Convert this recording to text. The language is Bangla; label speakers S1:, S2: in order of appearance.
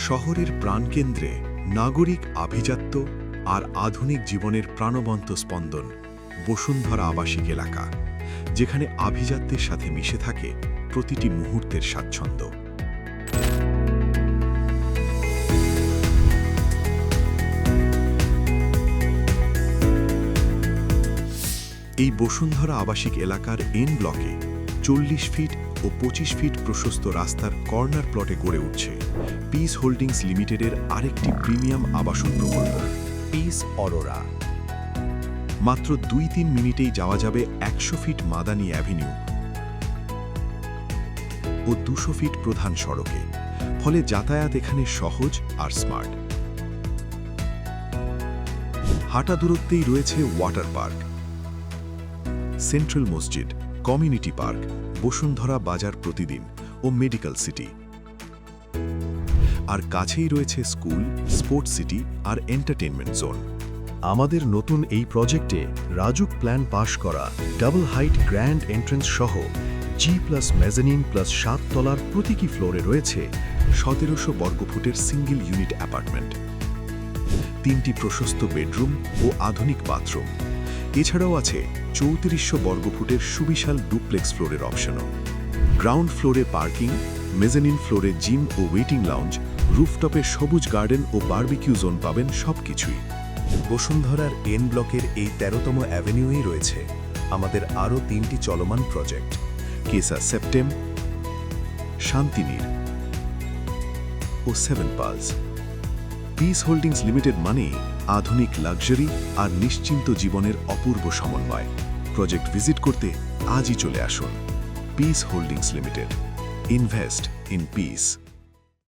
S1: শহরের প্রাণকেন্দ্রে নাগরিক আভিজাত্য আর আধুনিক জীবনের প্রাণবন্ত স্পন্দন বসুন্ধরা আবাসিক এলাকা, যেখানে আভিজাত্যের সাথে মিশে থাকে প্রতিটি মুহূর্তের স্বাচ্ছন্দ্য। এই বসুন্ধরা আবাসিক এলাকার এন ব্লকে 40 ফিট ও 25 ফিট প্রশস্ত রাস্তার কর্নার প্লটে গড়ে উঠছে পিস হোল্ডিংস লিমিটেডের আরেকটি প্রিমিয়াম আবাসন প্রকল্প, পিস অরোরা। মাত্র 2-3 মিনিটেই যাওয়া যাবে 100 ফিট মাদানী অ্যাভিনিউ ও 200 ফিট প্রধান সড়কে, ফলে যাতায়াত এখানে সহজ আর স্মার্ট। হাঁটা দূরত্বেই রয়েছে ওয়াটার পার্ক, সেন্ট্রাল মসজিদ, কমিউনিটি পার্ক, বসুন্ধরা বাজার প্রতিদিন ও মেডিকেল সিটি। আর কাছেই রয়েছে স্কুল, স্পোর্টস সিটি আর এন্টারটেইনমেন্ট জোন।
S2: আমাদের নতুন এই প্রজেক্টে রাজুক প্ল্যান পাশ করা ডাবল হাইট গ্র্যান্ড এন্ট্রেন্স সহ G+ মেজানিন প্লাস 7 তলার প্রতীকী ফ্লোরে রয়েছে
S1: 1700 বর্গফুটের সিঙ্গেল ইউনিট অ্যাপার্টমেন্ট, 3টি প্রশস্ত বেডরুম ও আধুনিক বাথরুম। এছাড়াও আছে 3400 বর্গফুটের সুবিশাল ডুপ্লেক্স ফ্লোরের অপশনও। গ্রাউন্ড ফ্লোরে পার্কিং, মেজানিন ফ্লোরে জিম ও ওয়েটিং লাউঞ্জ, রুফটপে সবুজ গার্ডেন ও বারবিকিউ জোন পাবেন সবকিছুই।
S2: বসুন্ধরার এন ব্লকের এই 13তম অ্যাভিনিউয়েই রয়েছে আমাদের আরও 3টি চলমান প্রজেক্ট,
S1: কেসা সেপ্টেম, শান্তিনীর ও 7 পালস। পিস হোল্ডিংস লিমিটেড মানেই আধুনিক লাক্সারি আর নিশ্চিন্ত জীবনের অপূর্ব সমন্বয়। প্রজেক্ট ভিজিট করতে আজই চলে আসুন। Piece holdings limited, invest in peace.